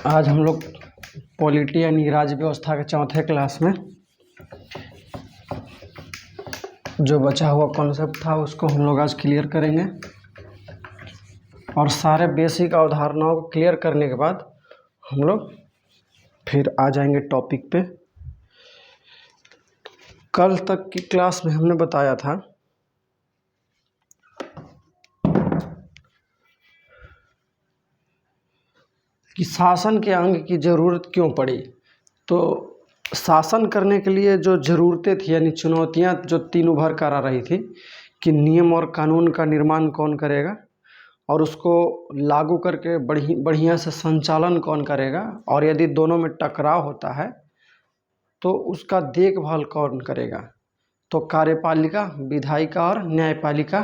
आज हम लोग पॉलिटी यानी राज्य व्यवस्था के चौथे क्लास में जो बचा हुआ कॉन्सेप्ट था उसको हम लोग आज क्लियर करेंगे और सारे बेसिक अवधारणाओं को क्लियर करने के बाद हम लोग फिर आ जाएंगे टॉपिक पे। कल तक की क्लास में हमने बताया था कि शासन के अंग की ज़रूरत क्यों पड़ी। तो शासन करने के लिए जो ज़रूरतें थी यानी चुनौतियां जो तीन उभर कर आ रही थी कि नियम और कानून का निर्माण कौन करेगा और उसको लागू करके बढ़िया से संचालन कौन करेगा, और यदि दोनों में टकराव होता है तो उसका देखभाल कौन करेगा। तो कार्यपालिका, विधायिका और न्यायपालिका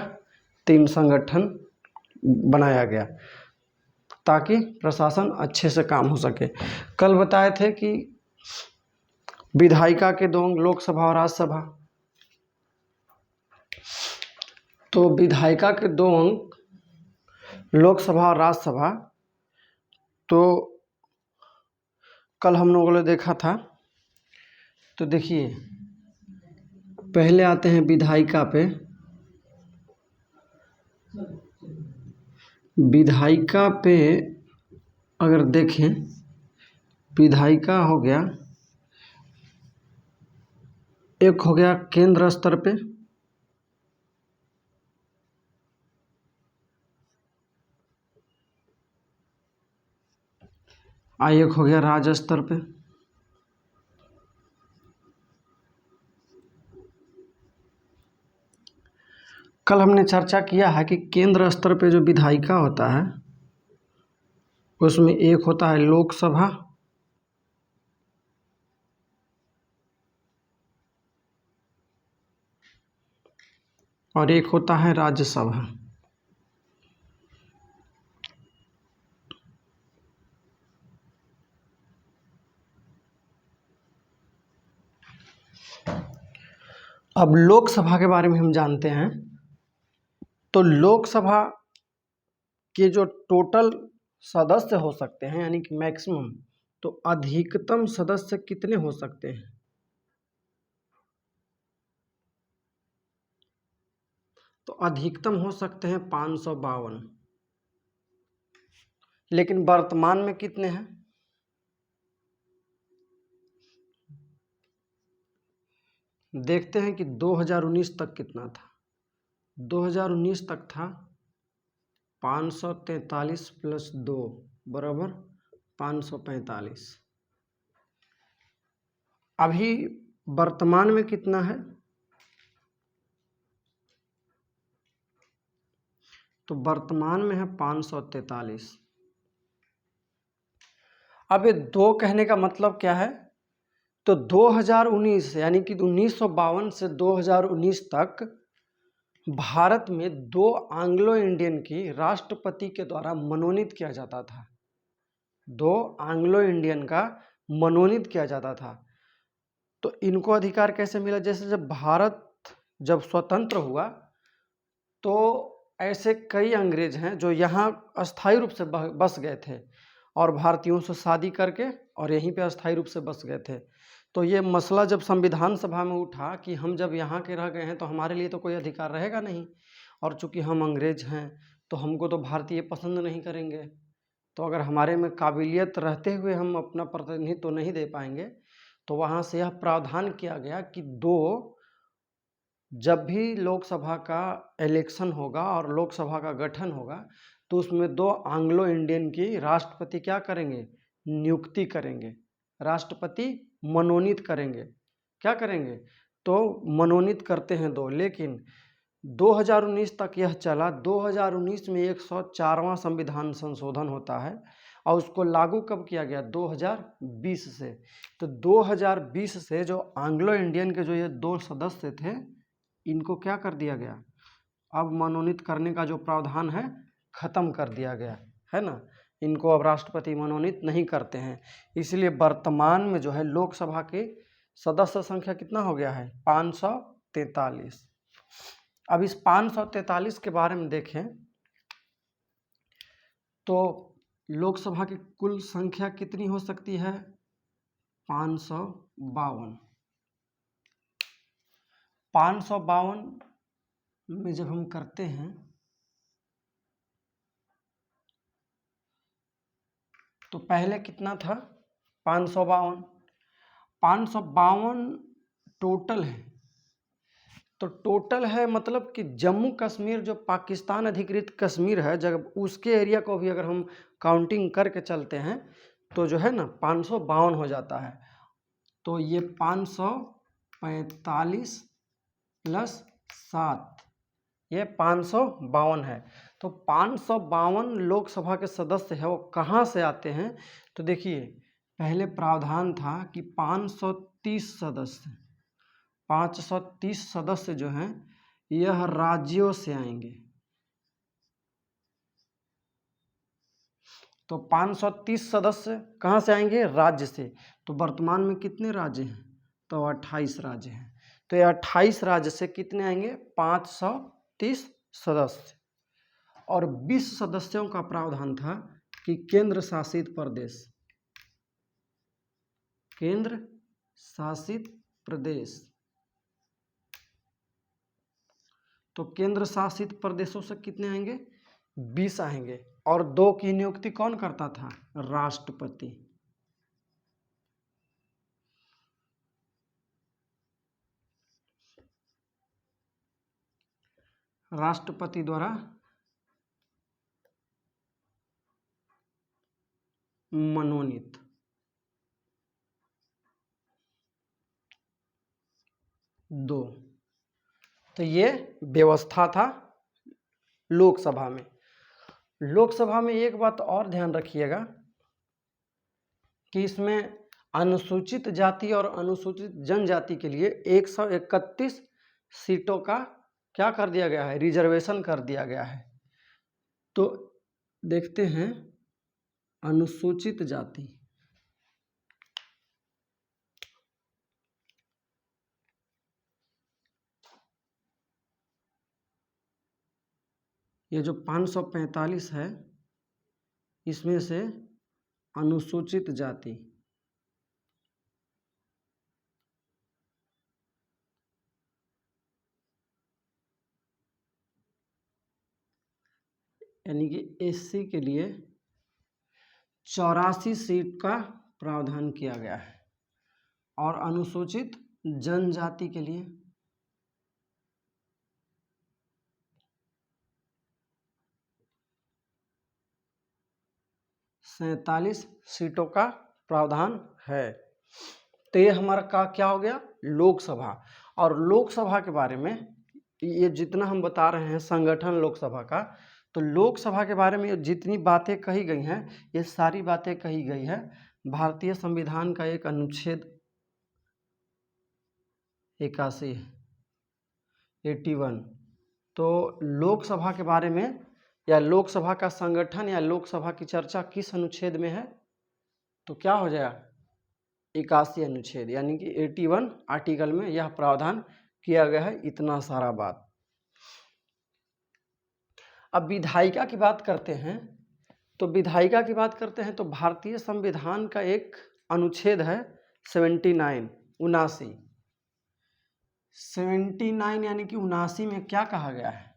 तीन संगठन बनाया गया ताकि प्रशासन अच्छे से काम हो सके। कल बताए थे कि विधायिका के दो अंग लोकसभा और राज्यसभा। तो विधायिका के दो अंग लोकसभा और राज्यसभा, तो कल हम लोगों ने देखा था। तो देखिए पहले आते हैं विधायिका पे। विधायिका पे अगर देखें, विधायिका हो गया, एक हो गया केंद्र स्तर पे, एक हो गया राज्य स्तर पे। कल हमने चर्चा किया है कि केंद्र स्तर पे जो विधायिका होता है उसमें एक होता है लोकसभा और एक होता है राज्यसभा। अब लोकसभा के बारे में हम जानते हैं। तो लोकसभा के जो टोटल सदस्य हो सकते हैं यानी कि मैक्सिमम, तो अधिकतम सदस्य कितने हो सकते हैं? तो अधिकतम हो सकते हैं 552, लेकिन वर्तमान में कितने हैं? देखते हैं कि 2019 तक कितना था। 2019 तक था 543 प्लस 2 बराबर 545। अभी वर्तमान में कितना है? तो वर्तमान में है 543। अब ये दो कहने का मतलब क्या है? तो 2019 यानी कि 1952 से 2019 तक भारत में दो एंग्लो इंडियन की राष्ट्रपति के द्वारा मनोनीत किया जाता था। दो एंग्लो इंडियन का मनोनीत किया जाता था। तो इनको अधिकार कैसे मिला? जैसे जब भारत जब स्वतंत्र हुआ तो ऐसे कई अंग्रेज हैं जो यहाँ अस्थायी रूप से बस गए थे और भारतीयों से शादी करके और यहीं पे अस्थायी रूप से बस गए थे। तो ये मसला जब संविधान सभा में उठा कि हम जब यहाँ के रह गए हैं तो हमारे लिए तो कोई अधिकार रहेगा नहीं, और चूंकि हम अंग्रेज हैं तो हमको तो भारतीय पसंद नहीं करेंगे, तो अगर हमारे में काबिलियत रहते हुए हम अपना प्रतिनिधित्व तो नहीं दे पाएंगे। तो वहाँ से यह प्रावधान किया गया कि जब भी लोकसभा का इलेक्शन होगा और लोकसभा का गठन होगा तो उसमें दो एंग्लो इंडियन की राष्ट्रपति क्या करेंगे? नियुक्ति करेंगे। राष्ट्रपति मनोनीत करेंगे। क्या करेंगे? तो मनोनीत करते हैं दो। लेकिन 2019 तक यह चला। 2019 में 104वां संविधान संशोधन होता है और उसको लागू कब किया गया? 2020 से। तो 2020 से जो एंग्लो इंडियन के जो ये दो सदस्य थे इनको क्या कर दिया गया? अब मनोनीत करने का जो प्रावधान है खत्म कर दिया गया है ना। इनको अब राष्ट्रपति मनोनीत नहीं करते हैं। इसलिए वर्तमान में जो है लोकसभा के सदस्य संख्या कितना हो गया है? 543। अब इस 543 के बारे में देखें तो लोकसभा की कुल संख्या कितनी हो सकती है? 552। 552 में जब हम करते हैं तो पहले कितना था? 552। 552 टोटल है। तो टोटल है मतलब कि जम्मू कश्मीर जो पाकिस्तान अधिकृत कश्मीर है, जब उसके एरिया को भी अगर हम काउंटिंग करके चलते हैं तो जो है ना 552 हो जाता है। तो ये 545 प्लस 7, ये 552 है। तो 552 लोकसभा के सदस्य है वो कहाँ से आते हैं? तो देखिए पहले प्रावधान था कि 530 सदस्य, 530 सदस्य जो हैं यह राज्यों से आएंगे। तो 530 सदस्य कहाँ से आएंगे? राज्य से। तो वर्तमान में कितने राज्य हैं? तो 28 राज्य हैं। तो ये 28 राज्य से कितने आएंगे? 530 सदस्य। और 20 सदस्यों का प्रावधान था कि केंद्र शासित प्रदेश, केंद्र शासित प्रदेश। तो केंद्र शासित प्रदेशों से कितने आएंगे? 20 आएंगे। और 2 की नियुक्ति कौन करता था? राष्ट्रपति। राष्ट्रपति द्वारा मनोनीत। दो। तो ये व्यवस्था था लोकसभा में। लोकसभा में एक बात और ध्यान रखिएगा कि इसमें अनुसूचित जाति और अनुसूचित जनजाति के लिए 131 सीटों का क्या कर दिया गया है? रिजर्वेशन कर दिया गया है। तो देखते हैं अनुसूचित जाति, ये जो 545 है इसमें से अनुसूचित जाति यानी कि एससी के लिए 84 सीट का प्रावधान किया गया है और अनुसूचित जनजाति के लिए 47 सीटों का प्रावधान है। तो ये हमारा क्या हो गया? लोकसभा। और लोकसभा के बारे में ये जितना हम बता रहे हैं संगठन लोकसभा का, तो लोकसभा के बारे में जितनी बातें कही गई हैं ये सारी बातें कही गई है भारतीय संविधान का एक अनुच्छेद 81 81। तो लोकसभा के बारे में या लोकसभा का संगठन या लोकसभा की चर्चा किस अनुच्छेद में है? तो क्या हो जाएगा? 81 अनुच्छेद, यानी कि 81 आर्टिकल में यह प्रावधान किया गया है। इतना सारा बात। अब विधायिका की बात करते हैं। तो विधायिका की बात करते हैं तो भारतीय संविधान का एक अनुच्छेद है 79 79 यानी कि 79 में क्या कहा गया है?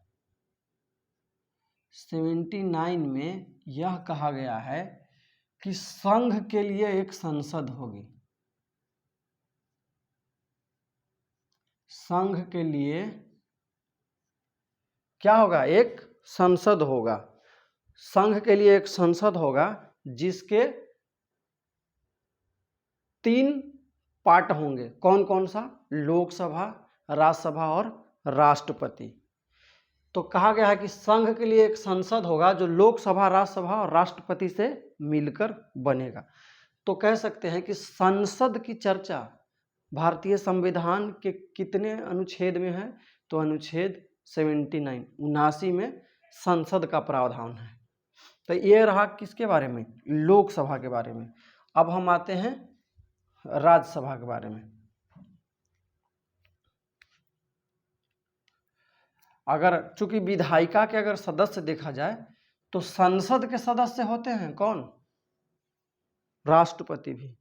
79 में यह कहा गया है कि संघ के लिए एक संसद होगी। संघ के लिए क्या होगा? एक संसद होगा। संघ के लिए एक संसद होगा जिसके 3 पार्ट होंगे। कौन कौन सा? लोकसभा, राज्यसभा और राष्ट्रपति। तो कहा गया है कि संघ के लिए एक संसद होगा जो लोकसभा, राज्यसभा और राष्ट्रपति से मिलकर बनेगा। तो कह सकते हैं कि संसद की चर्चा भारतीय संविधान के कितने अनुच्छेद में है? तो अनुच्छेद 79 में संसद का प्रावधान है। तो ये रहा किसके बारे में? लोकसभा के बारे में। अब हम आते हैं राज्यसभा के बारे में। अगर चूंकि विधायिका के अगर सदस्य देखा जाए तो संसद के सदस्य होते हैं कौन? राष्ट्रपति भी।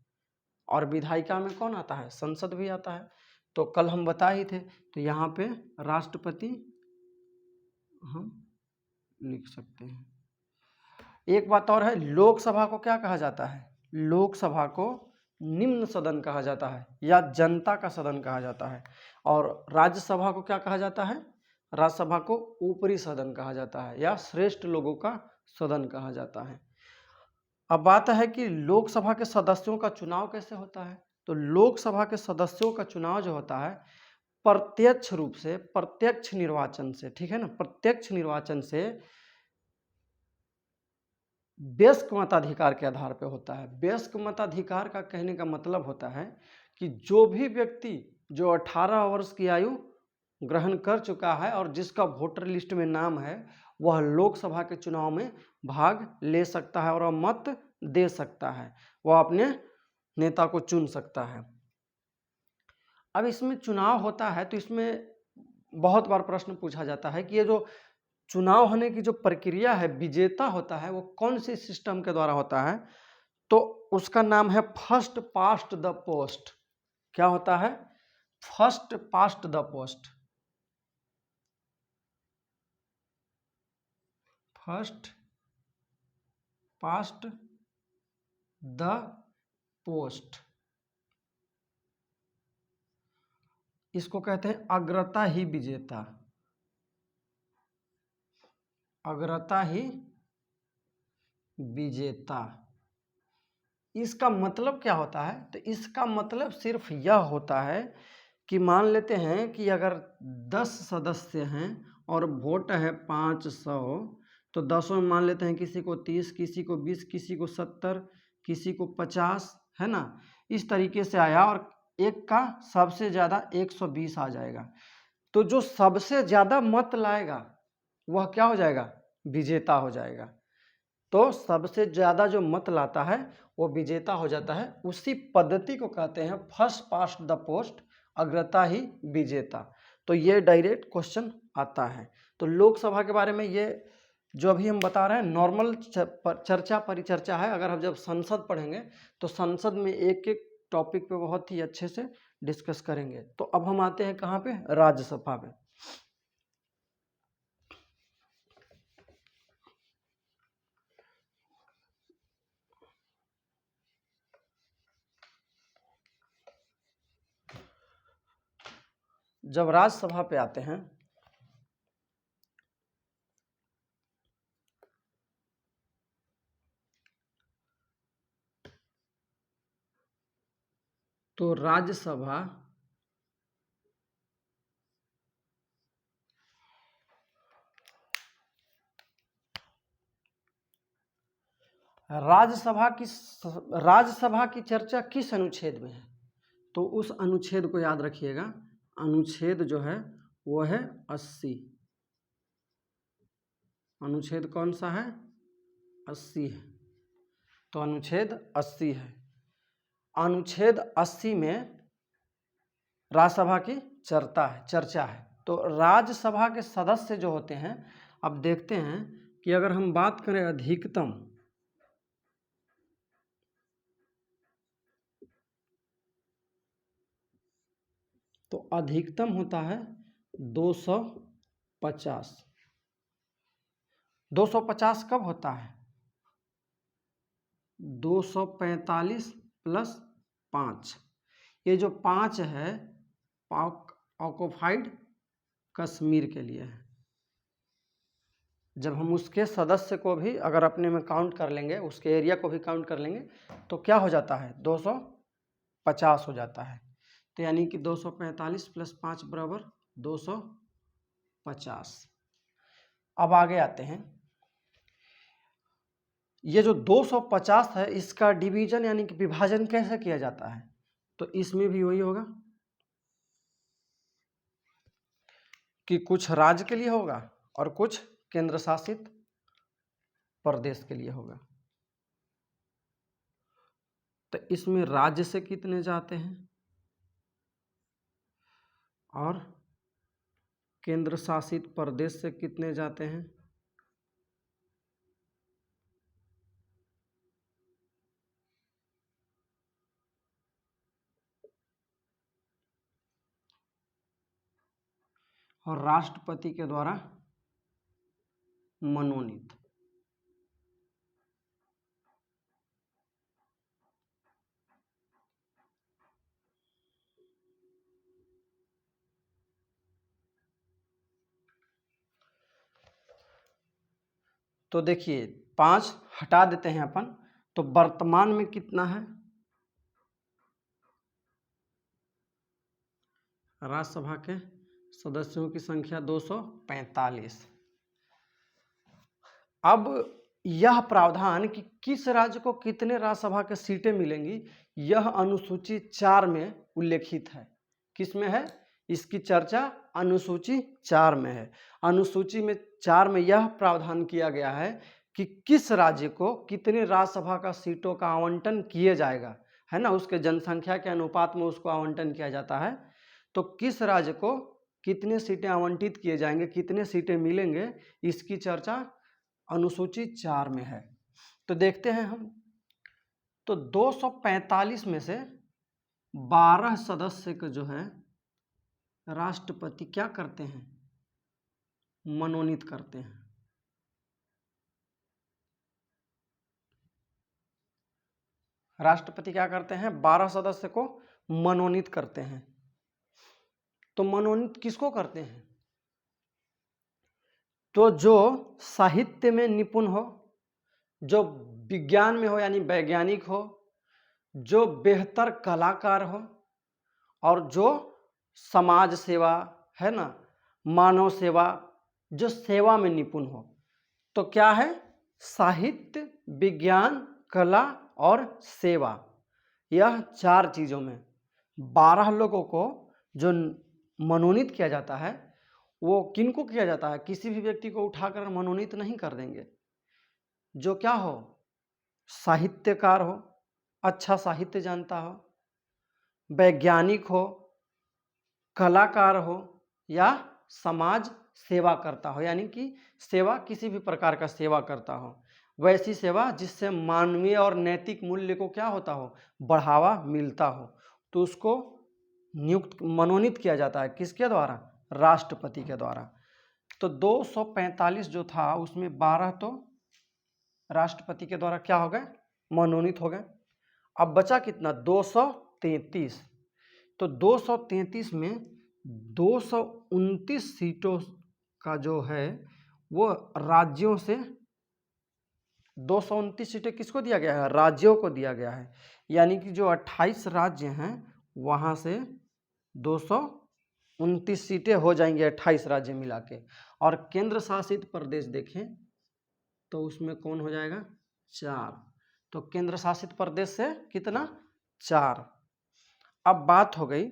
और विधायिका में कौन आता है? संसद भी आता है। तो कल हम बता ही थे, तो यहाँ पे राष्ट्रपति हम लिख सकते हैं। एक बात और है, लोकसभा को क्या कहा जाता है? लोकसभा को निम्न सदन कहा जाता है या जनता का सदन कहा जाता है। और राज्यसभा को क्या कहा जाता है? राज्यसभा को ऊपरी सदन कहा जाता है या श्रेष्ठ लोगों का सदन कहा जाता है। अब बात है कि लोकसभा के सदस्यों का चुनाव कैसे होता है। तो लोकसभा के सदस्यों का चुनाव जो होता है प्रत्यक्ष रूप से, प्रत्यक्ष निर्वाचन से, ठीक है ना, प्रत्यक्ष निर्वाचन से वयस्क मताधिकार के आधार पर होता है। वयस्क मताधिकार का कहने का मतलब होता है कि जो भी व्यक्ति जो 18 वर्ष की आयु ग्रहण कर चुका है और जिसका वोटर लिस्ट में नाम है, वह लोकसभा के चुनाव में भाग ले सकता है और वह मत दे सकता है, वह अपने नेता को चुन सकता है। अब इसमें चुनाव होता है तो इसमें बहुत बार प्रश्न पूछा जाता है कि ये जो चुनाव होने की जो प्रक्रिया है, विजेता होता है, वो कौन से सिस्टम के द्वारा होता है? तो उसका नाम है फर्स्ट पास्ट द पोस्ट। क्या होता है? First past the post. First past the post, इसको कहते हैं अग्रता ही विजेता। अग्रता ही विजेता। इसका मतलब क्या होता है? तो इसका मतलब सिर्फ यह होता है कि मान लेते हैं कि अगर 10 सदस्य हैं और वोट है 500, तो 10 में मान लेते हैं किसी को 30, किसी को 20, किसी को 70, किसी को 50, है ना, इस तरीके से आया और एक का सबसे ज़्यादा 120 आ जाएगा। तो जो सबसे ज़्यादा मत लाएगा वह क्या हो जाएगा? विजेता हो जाएगा। तो सबसे ज़्यादा जो मत लाता है वो विजेता हो जाता है। उसी पद्धति को कहते हैं फर्स्ट पास्ट द पोस्ट, अग्रता ही विजेता। तो ये डायरेक्ट क्वेश्चन आता है। तो लोकसभा के बारे में ये जो अभी हम बता रहे हैं नॉर्मल चर्चा परिचर्चा है। अगर हम जब संसद पढ़ेंगे तो संसद में एक एक टॉपिक पे बहुत ही अच्छे से डिस्कस करेंगे। तो अब हम आते हैं कहाँ पे? राज्यसभा पे। जब राज्यसभा पे आते हैं तो राज्यसभा राज्यसभा की चर्चा किस अनुच्छेद में है? तो उस अनुच्छेद को याद रखिएगा। अनुच्छेद जो है वो है 80। अनुच्छेद कौन सा है? 80 है। तो अनुच्छेद 80 है। अनुच्छेद 80 में राज्यसभा की चर्चा है। तो राज्यसभा के सदस्य जो होते हैं, अब देखते हैं कि अगर हम बात करें अधिकतम, तो अधिकतम होता है 250। 250 कब होता है? 245 प्लस 5। ये जो 5 है ऑक्युपाइड कश्मीर के लिए है। जब हम उसके सदस्य को भी अगर अपने में काउंट कर लेंगे, उसके एरिया को भी काउंट कर लेंगे, तो क्या हो जाता है? 250 हो जाता है। तो यानी कि 245 प्लस 5 बराबर 250। अब आगे आते हैं। ये जो 250 है इसका डिवीजन यानी कि विभाजन कैसे किया जाता है? तो इसमें भी वही होगा कि कुछ राज्य के लिए होगा और कुछ केंद्र शासित प्रदेश के लिए होगा। तो इसमें राज्य से कितने जाते हैं और केंद्र शासित प्रदेश से कितने जाते हैं? और राष्ट्रपति के द्वारा मनोनीत। तो देखिए 5 हटा देते हैं अपन, तो वर्तमान में कितना है राज्यसभा के सदस्यों की संख्या 245। अब यह प्रावधान कि किस राज्य को कितने राज्यसभा के सीटें मिलेंगी, यह अनुसूची 4 में उल्लेखित है। किस में है? इसकी चर्चा अनुसूची 4 में है। अनुसूची में 4 में यह प्रावधान किया गया है कि किस राज्य को कितने राज्यसभा का सीटों का आवंटन किया जाएगा, है ना, उसके जनसंख्या के अनुपात में उसको आवंटन किया जाता है। तो किस राज्य को कितने सीटें आवंटित किए जाएंगे, कितने सीटें मिलेंगे, इसकी चर्चा अनुसूची 4 में है। तो देखते हैं हम, तो 245 में से 12 सदस्य के जो है राष्ट्रपति क्या करते हैं, मनोनीत करते हैं। राष्ट्रपति क्या करते हैं, 12 सदस्य को मनोनीत करते हैं। तो मनोनीत किसको करते हैं? तो जो साहित्य में निपुण हो, जो विज्ञान में हो यानी वैज्ञानिक हो, जो बेहतर कलाकार हो, और जो समाज सेवा, है ना, मानव सेवा, जो सेवा में निपुण हो। तो क्या है? साहित्य, विज्ञान, कला और सेवा, यह 4 चीज़ों में 12 लोगों को जो मनोनीत किया जाता है, वो किनको किया जाता है? किसी भी व्यक्ति को उठाकर मनोनीत नहीं कर देंगे। जो क्या हो, साहित्यकार हो, अच्छा साहित्य जानता हो, वैज्ञानिक हो, कलाकार हो, या समाज सेवा करता हो, यानी कि सेवा, किसी भी प्रकार का सेवा करता हो, वैसी सेवा जिससे मानवीय और नैतिक मूल्य को क्या होता हो, बढ़ावा मिलता हो, तो उसको नियुक्त मनोनीत किया जाता है। किसके द्वारा? राष्ट्रपति के द्वारा। तो 245 जो था उसमें 12 तो राष्ट्रपति के द्वारा क्या हो गए, मनोनीत हो गए। अब बचा कितना? 233। तो 233 में 229 सीटों का जो है वो राज्यों से, 229 सीटें किसको दिया गया है? राज्यों को दिया गया है। यानी कि जो 28 राज्य हैं वहाँ से 229 सीटें हो जाएंगी 28 राज्य मिला के। और केंद्र शासित प्रदेश देखें तो उसमें कौन हो जाएगा? 4। तो केंद्र शासित प्रदेश से कितना? 4। अब बात हो गई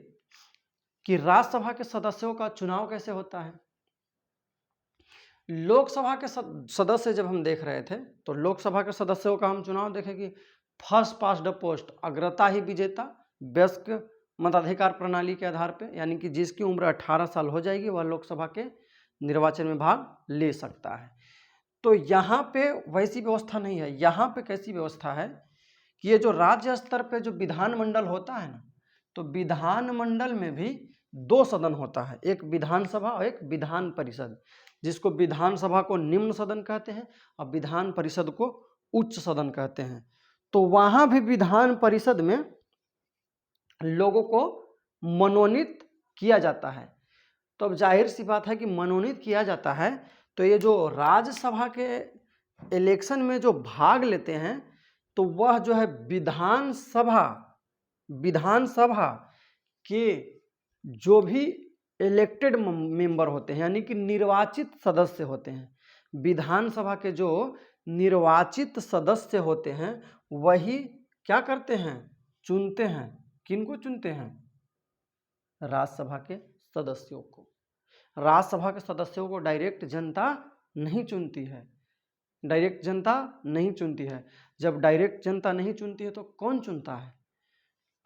कि राज्यसभा के सदस्यों का चुनाव कैसे होता है। लोकसभा के सदस्य जब हम देख रहे थे तो लोकसभा के सदस्यों का हम चुनाव देखें कि फर्स्ट पास्ट द पोस्ट, अग्रता ही विजेता, वयस्क मताधिकार प्रणाली के आधार पे, यानी कि जिसकी उम्र 18 साल हो जाएगी वह लोकसभा के निर्वाचन में भाग ले सकता है। तो यहाँ पे वैसी व्यवस्था नहीं है। यहाँ पे कैसी व्यवस्था है कि ये जो राज्य स्तर पे जो विधानमंडल होता है ना, तो विधानमंडल में भी 2 सदन होता है, एक विधानसभा और एक विधान परिषद, जिसको विधानसभा को निम्न सदन कहते हैं और विधान परिषद को उच्च सदन कहते हैं। तो वहाँ भी विधान परिषद में लोगों को मनोनीत किया जाता है। तो अब जाहिर सी बात है कि मनोनीत किया जाता है, तो ये जो राज्यसभा के इलेक्शन में जो भाग लेते हैं तो वह जो है विधानसभा के जो भी इलेक्टेड मेंबर होते हैं, यानी कि निर्वाचित सदस्य होते हैं, विधानसभा के जो निर्वाचित सदस्य होते हैं वही क्या करते हैं? चुनते हैं। किनको चुनते हैं? राज्यसभा के सदस्यों को। राज्यसभा के सदस्यों को डायरेक्ट जनता नहीं चुनती है, डायरेक्ट जनता नहीं चुनती है। जब डायरेक्ट जनता नहीं चुनती है तो कौन चुनता है?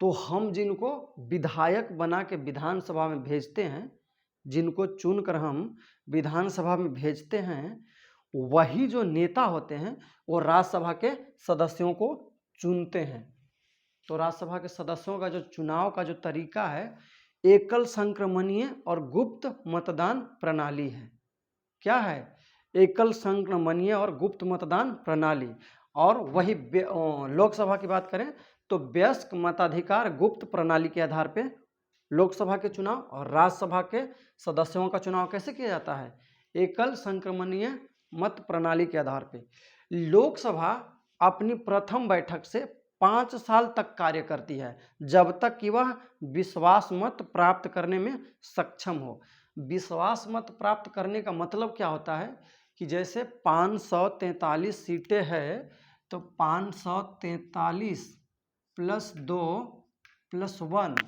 तो हम जिनको विधायक बना के विधानसभा में भेजते हैं, जिनको चुनकर हम विधानसभा में भेजते हैं, वही जो नेता होते हैं वो राज्यसभा के सदस्यों को चुनते हैं। तो राज्यसभा के सदस्यों का जो चुनाव का जो तरीका है एकल संक्रमणीय और गुप्त मतदान प्रणाली है। क्या है? एकल संक्रमणीय और गुप्त मतदान प्रणाली। और वही लोकसभा की बात करें तो वयस्क मताधिकार गुप्त प्रणाली के आधार पे लोकसभा के चुनाव और राज्यसभा के सदस्यों का चुनाव कैसे किया जाता है? एकल संक्रमणीय मत प्रणाली के आधार पे। लोकसभा अपनी प्रथम बैठक से 5 साल तक कार्य करती है, जब तक कि वह विश्वास मत प्राप्त करने में सक्षम हो। विश्वास मत प्राप्त करने का मतलब क्या होता है कि जैसे 543 सीटें हैं, तो 543 + 2 + 1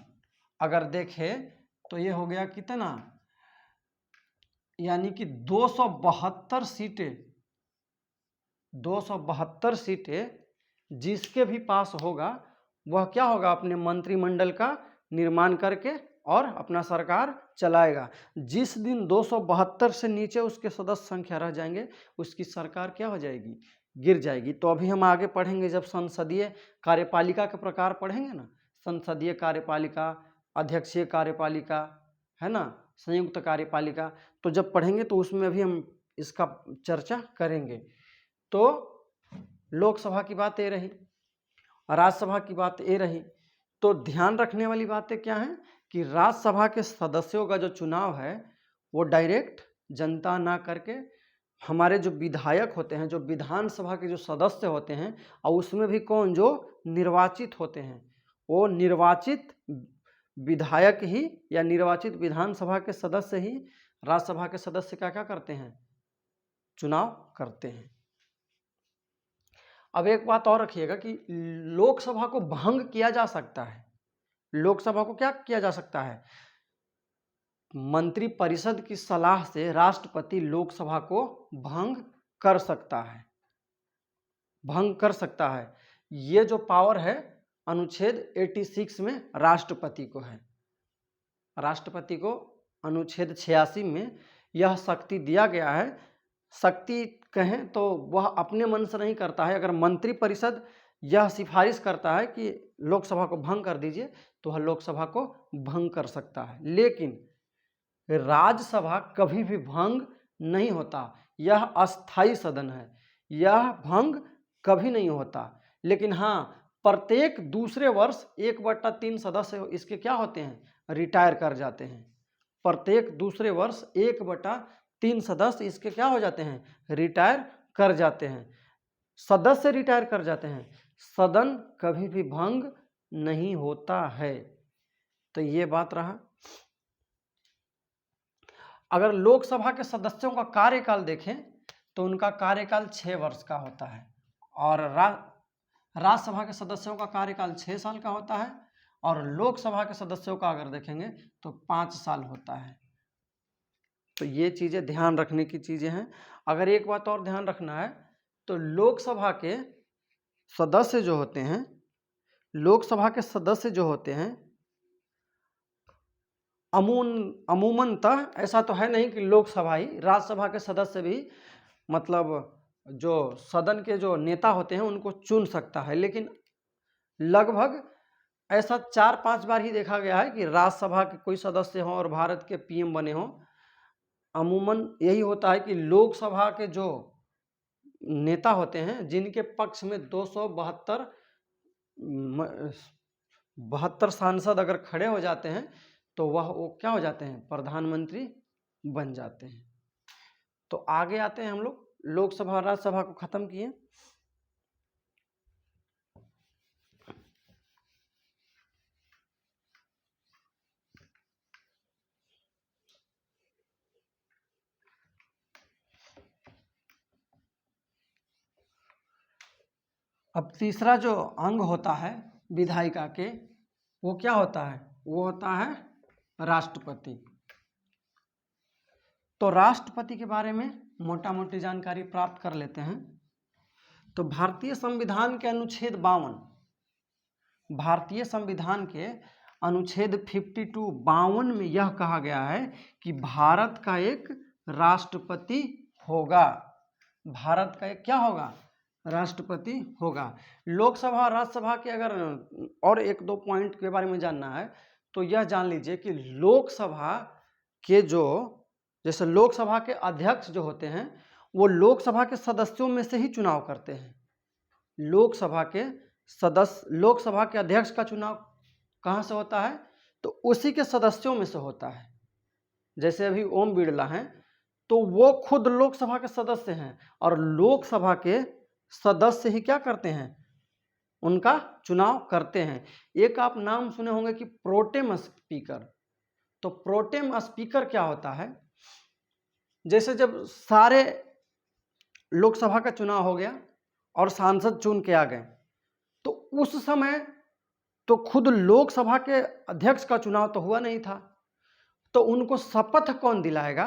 अगर देखें तो ये हो गया कितना, यानी कि 272 सीटें। 272 सीटें जिसके भी पास होगा वह क्या होगा, अपने मंत्रिमंडल का निर्माण करके और अपना सरकार चलाएगा। जिस दिन 272 से नीचे उसके सदस्य संख्या रह जाएंगे उसकी सरकार क्या हो जाएगी, गिर जाएगी। तो अभी हम आगे पढ़ेंगे जब संसदीय कार्यपालिका के प्रकार पढ़ेंगे ना, संसदीय कार्यपालिका, अध्यक्षीय कार्यपालिका, है ना, संयुक्त कार्यपालिका, तो जब पढ़ेंगे तो उसमें भी हम इसका चर्चा करेंगे। तो लोकसभा की बात ये रही, राज्यसभा की बात ये रही। तो ध्यान रखने वाली बातें क्या हैं कि राज्यसभा के सदस्यों का जो चुनाव है वो डायरेक्ट जनता ना करके हमारे जो विधायक होते हैं, जो विधानसभा के जो सदस्य होते हैं, और उसमें भी कौन, जो निर्वाचित होते हैं, वो निर्वाचित विधायक ही या निर्वाचित विधानसभा के सदस्य ही राज्यसभा के सदस्य का क्या करते हैं, चुनाव करते हैं। अब एक बात और रखिएगा कि लोकसभा को भंग किया जा सकता है। लोकसभा को क्या किया जा सकता है? मंत्रिपरिषद की सलाह से राष्ट्रपति लोकसभा को भंग कर सकता है, भंग कर सकता है। ये जो पावर है अनुच्छेद 86 में राष्ट्रपति को है। राष्ट्रपति को अनुच्छेद 86 में यह शक्ति दिया गया है। शक्ति कहें तो वह अपने मन से नहीं करता है। अगर मंत्रिपरिषद यह सिफारिश करता है कि लोकसभा को भंग कर दीजिए तो वह लोकसभा को भंग कर सकता है, लेकिन राज्यसभा कभी भी भंग नहीं होता। यह अस्थाई सदन है, यह भंग कभी नहीं होता। लेकिन हाँ, प्रत्येक दूसरे वर्ष 1/3 सदस्य इसके क्या होते हैं, रिटायर कर जाते हैं। प्रत्येक दूसरे वर्ष 1/3 सदस्य इसके क्या हो जाते हैं, रिटायर कर जाते हैं। सदस्य रिटायर कर जाते हैं, सदन कभी भी भंग नहीं होता है। तो ये बात रहा। अगर लोकसभा के सदस्यों का कार्यकाल देखें तो उनका कार्यकाल 6 वर्ष का होता है, और राज्यसभा के सदस्यों का कार्यकाल 6 साल का होता है, और लोकसभा के सदस्यों का अगर देखेंगे तो 5 साल होता है। तो ये चीज़ें ध्यान रखने की चीज़ें हैं। अगर एक बात और ध्यान रखना है तो लोकसभा के सदस्य जो होते हैं, लोकसभा के सदस्य जो होते हैं अमूमनतः ऐसा तो है नहीं कि लोकसभा ही, राज्यसभा के सदस्य भी मतलब जो सदन के जो नेता होते हैं उनको चुन सकता है। लेकिन लगभग ऐसा 4-5 बार ही देखा गया है कि राज्यसभा के कोई सदस्य हों और भारत के पीएम बने हों। अमूमन यही होता है कि लोकसभा के जो नेता होते हैं जिनके पक्ष में 272 सांसद अगर खड़े हो जाते हैं तो वो क्या हो जाते हैं, प्रधानमंत्री बन जाते हैं। तो आगे आते हैं हम लोग, लोकसभा और राज्यसभा को खत्म किए। अब तीसरा जो अंग होता है विधायिका के, वो क्या होता है, वो होता है राष्ट्रपति। तो राष्ट्रपति के बारे में मोटा मोटी जानकारी प्राप्त कर लेते हैं। तो भारतीय संविधान के अनुच्छेद 52, भारतीय संविधान के अनुच्छेद 52 में यह कहा गया है कि भारत का एक राष्ट्रपति होगा। भारत का एक क्या होगा, राष्ट्रपति होगा। लोकसभा और राज्यसभा के अगर और 1-2 पॉइंट के बारे में जानना है तो यह जान लीजिए कि लोकसभा के जो, जैसे लोकसभा के अध्यक्ष जो होते हैं वो लोकसभा के सदस्यों में से ही चुनाव करते हैं। लोकसभा के अध्यक्ष का चुनाव कहाँ से होता है? तो उसी के सदस्यों में से होता है। जैसे अभी ओम बिरला हैं तो वो खुद लोकसभा के सदस्य हैं और लोकसभा के सदस्य ही क्या करते हैं? उनका चुनाव करते हैं। एक आप नाम सुने होंगे कि प्रोटेम स्पीकर। तो प्रोटेम स्पीकर क्या होता है? जैसे जब सारे लोकसभा का चुनाव हो गया और सांसद चुन के आ गए तो उस समय तो खुद लोकसभा के अध्यक्ष का चुनाव तो हुआ नहीं था, तो उनको शपथ कौन दिलाएगा?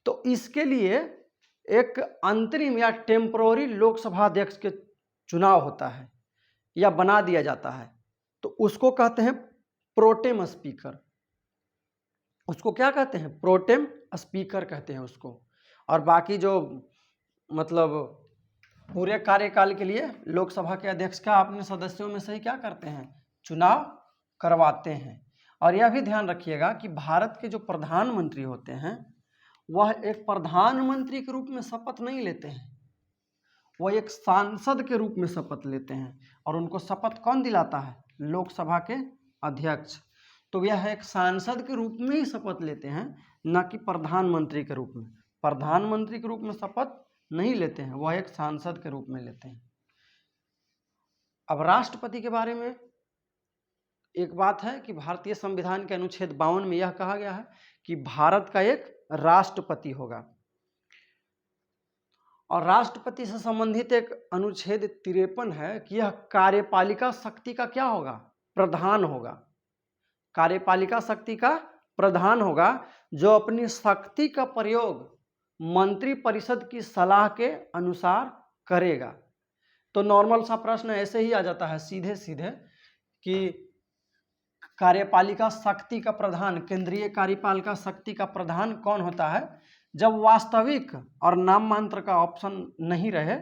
तो इसके लिए एक अंतरिम या टेम्पोररी लोकसभा अध्यक्ष के चुनाव होता है या बना दिया जाता है, तो उसको कहते हैं प्रोटेम स्पीकर। उसको क्या कहते हैं? प्रोटेम स्पीकर कहते हैं उसको। और बाकी जो मतलब पूरे कार्यकाल के लिए लोकसभा के अध्यक्ष का अपने सदस्यों में से ही क्या करते हैं? चुनाव करवाते हैं। और यह भी ध्यान रखिएगा कि भारत के जो प्रधानमंत्री होते हैं वह एक प्रधानमंत्री के रूप में शपथ नहीं लेते हैं, वह एक सांसद के रूप में शपथ लेते हैं। और उनको शपथ कौन दिलाता है? लोकसभा के अध्यक्ष। तो यह एक सांसद के रूप में ही शपथ लेते हैं, न कि प्रधानमंत्री के रूप में। प्रधानमंत्री के रूप में शपथ नहीं लेते हैं, वह एक सांसद के रूप में लेते हैं। अब राष्ट्रपति के बारे में एक बात है कि भारतीय संविधान के अनुच्छेद 52 में यह कहा गया है कि भारत का एक राष्ट्रपति होगा। और राष्ट्रपति से संबंधित एक अनुच्छेद 53 है कि यह कार्यपालिका शक्ति का क्या होगा? प्रधान होगा। कार्यपालिका शक्ति का प्रधान होगा, जो अपनी शक्ति का प्रयोग मंत्रिपरिषद की सलाह के अनुसार करेगा। तो नॉर्मल सा प्रश्न ऐसे ही आ जाता है सीधे सीधे कि कार्यपालिका शक्ति का प्रधान, केंद्रीय कार्यपालिका शक्ति का प्रधान कौन होता है? जब वास्तविक और नाम मात्र का ऑप्शन नहीं रहे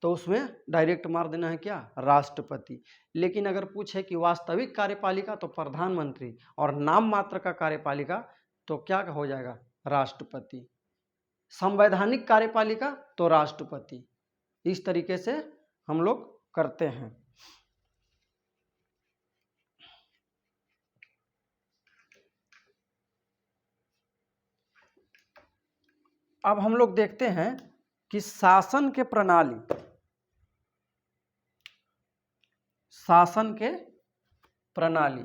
तो उसमें डायरेक्ट मार देना है क्या? राष्ट्रपति। लेकिन अगर पूछे कि वास्तविक कार्यपालिका तो प्रधानमंत्री और नाम मात्र का कार्यपालिका तो क्या हो जाएगा? राष्ट्रपति। संवैधानिक कार्यपालिका तो राष्ट्रपति। इस तरीके से हम लोग करते हैं। अब हम लोग देखते हैं कि शासन के प्रणाली, शासन के प्रणाली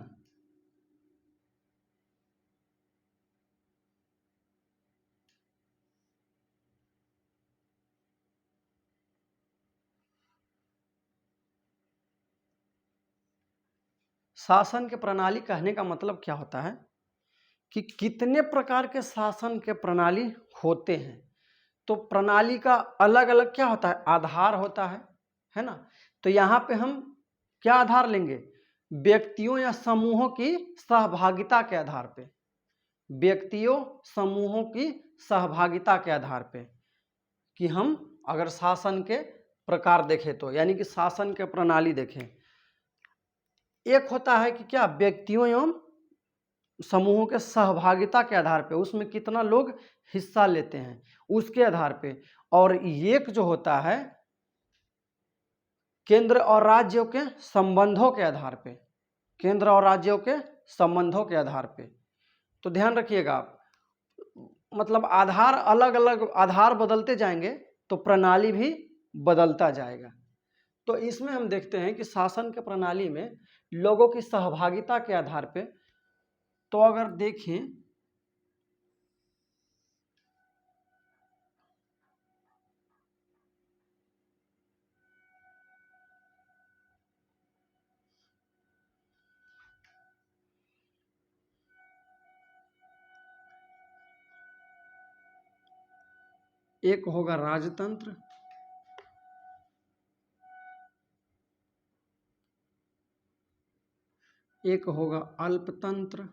शासन के प्रणाली कहने का मतलब क्या होता है कि कितने प्रकार के शासन के प्रणाली होते हैं। तो प्रणाली का अलग अलग क्या होता है? आधार होता है ना। तो यहाँ पे हम क्या आधार लेंगे? व्यक्तियों या समूहों की सहभागिता के आधार पे, व्यक्तियों समूहों की सहभागिता के आधार पे कि हम अगर शासन के प्रकार देखें तो, यानी कि शासन के प्रणाली देखें। एक होता है कि क्या? व्यक्तियों एवं समूहों के सहभागिता के आधार पे, उसमें कितना लोग हिस्सा लेते हैं उसके आधार पे। और एक जो होता है केंद्र और राज्यों के संबंधों के आधार पे, केंद्र और राज्यों के संबंधों के आधार पे। तो ध्यान रखिएगा, मतलब आधार अलग अलग, आधार बदलते जाएंगे तो प्रणाली भी बदलता जाएगा। तो इसमें हम देखते हैं कि शासन के प्रणाली में लोगों की सहभागिता के आधार पे, तो अगर देखें एक होगा राजतंत्र, एक होगा अल्पतंत्र,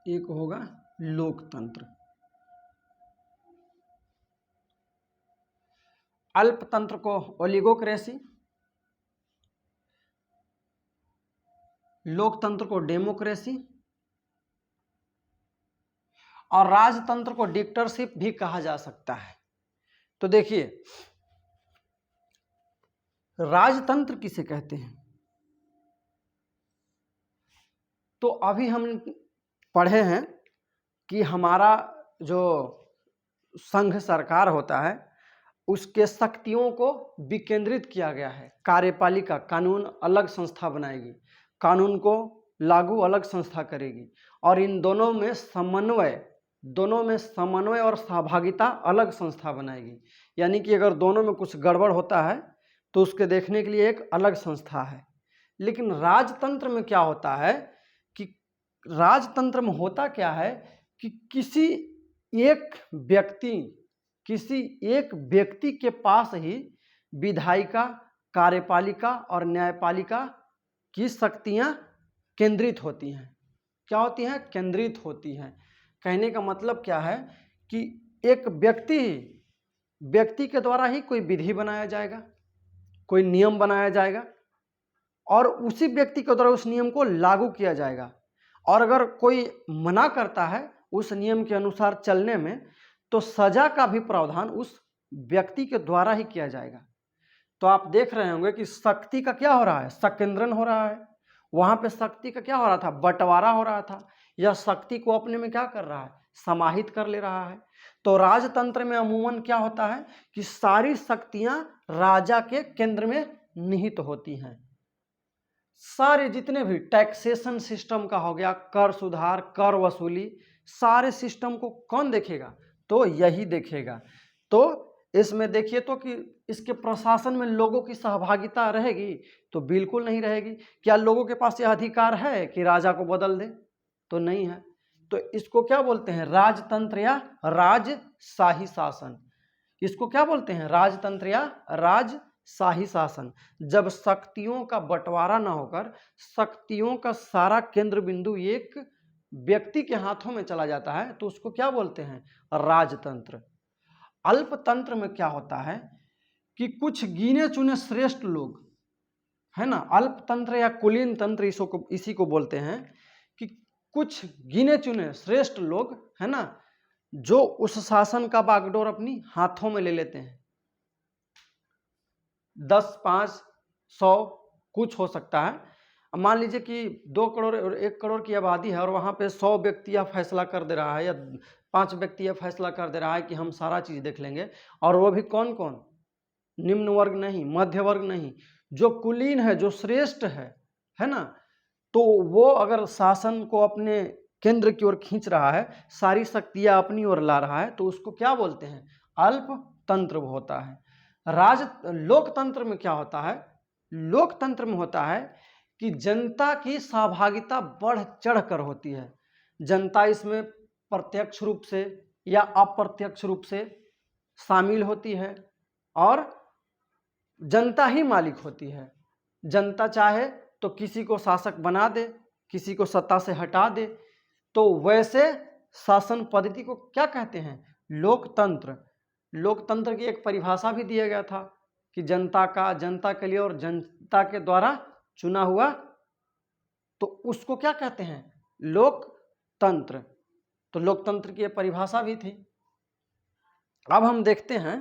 एक होगा लोकतंत्र। अल्पतंत्र को ओलिगोक्रेसी, लोकतंत्र को डेमोक्रेसी और राजतंत्र को डिक्टेटरशिप भी कहा जा सकता है। तो देखिए, राजतंत्र किसे कहते हैं? तो अभी हम पढ़े हैं कि हमारा जो संघ सरकार होता है उसके शक्तियों को विकेंद्रित किया गया है। कार्यपालिका कानून अलग संस्था बनाएगी, कानून को लागू अलग संस्था करेगी और इन दोनों में समन्वय और सहभागिता अलग संस्था बनाएगी। यानी कि अगर दोनों में कुछ गड़बड़ होता है तो उसके देखने के लिए एक अलग संस्था है। लेकिन राजतंत्र में क्या होता है कि राजतंत्र में होता क्या है कि किसी एक व्यक्ति के पास ही विधायिका, कार्यपालिका और न्यायपालिका की शक्तियां केंद्रित होती हैं। क्या होती हैं? केंद्रित होती हैं। कहने का मतलब क्या है कि एक व्यक्ति के द्वारा ही कोई विधि बनाया जाएगा, कोई नियम बनाया जाएगा और उसी व्यक्ति के द्वारा उस नियम को लागू किया जाएगा। और अगर कोई मना करता है उस नियम के अनुसार चलने में तो सजा का भी प्रावधान उस व्यक्ति के द्वारा ही किया जाएगा। तो आप देख रहे होंगे कि शक्ति का क्या हो रहा है? संकेंद्रण हो रहा है। वहां पे शक्ति का क्या हो रहा था? बंटवारा हो रहा था। यह शक्ति को अपने में क्या कर रहा है? समाहित कर ले रहा है। तो राजतंत्र में अमूमन क्या होता है कि सारी शक्तियां राजा के केंद्र में निहित होती हैं। सारे जितने भी टैक्सेशन सिस्टम का हो गया, कर सुधार, कर वसूली, सारे सिस्टम को कौन देखेगा? तो यही देखेगा। तो इसमें देखिए तो कि इसके प्रशासन में लोगों की सहभागिता रहेगी? तो बिल्कुल नहीं रहेगी। क्या लोगों के पास यह अधिकार है कि राजा को बदल दे? तो नहीं है। तो इसको क्या बोलते हैं? राजतंत्र या राजशाही शासन। इसको क्या बोलते हैं? राजतंत्र या राजशाही शासन। जब शक्तियों का बंटवारा ना होकर शक्तियों का सारा केंद्र बिंदु एक व्यक्ति के हाथों में चला जाता है तो उसको क्या बोलते हैं? राजतंत्र। अल्पतंत्र में क्या होता है कि कुछ गिने चुने श्रेष्ठ लोग, है ना, अल्पतंत्र या कुलीन तंत्र इसी को बोलते हैं कि कुछ गिने चुने श्रेष्ठ लोग, है ना, जो उस शासन का बागडोर अपनी हाथों में ले लेते हैं। 10, 5, 100 कुछ हो सकता है। मान लीजिए कि 2 करोड़ और 1 करोड़ की आबादी है और वहाँ पे 100 व्यक्ति यह फैसला कर दे रहा है या 5 व्यक्ति यह फैसला कर दे रहा है कि हम सारा चीज़ देख लेंगे। और वो भी कौन कौन? निम्न वर्ग नहीं, मध्य वर्ग नहीं, जो कुलीन है, जो श्रेष्ठ है ना। तो वो अगर शासन को अपने केंद्र की ओर खींच रहा है, सारी शक्तियां अपनी ओर ला रहा है, तो उसको क्या बोलते हैं? अल्पतंत्र होता है। लोकतंत्र में क्या होता है? लोकतंत्र में होता है कि जनता की सहभागिता बढ़ चढ़ कर होती है। जनता इसमें प्रत्यक्ष रूप से या अप्रत्यक्ष रूप से शामिल होती है और जनता ही मालिक होती है। जनता चाहे तो किसी को शासक बना दे, किसी को सत्ता से हटा दे। तो वैसे शासन पद्धति को क्या कहते हैं? लोकतंत्र। लोकतंत्र की एक परिभाषा भी दिया गया था कि जनता के लिए और जनता के द्वारा चुना हुआ, तो उसको क्या कहते हैं? लोकतंत्र। तो लोकतंत्र की एक परिभाषा भी थी। अब हम देखते हैं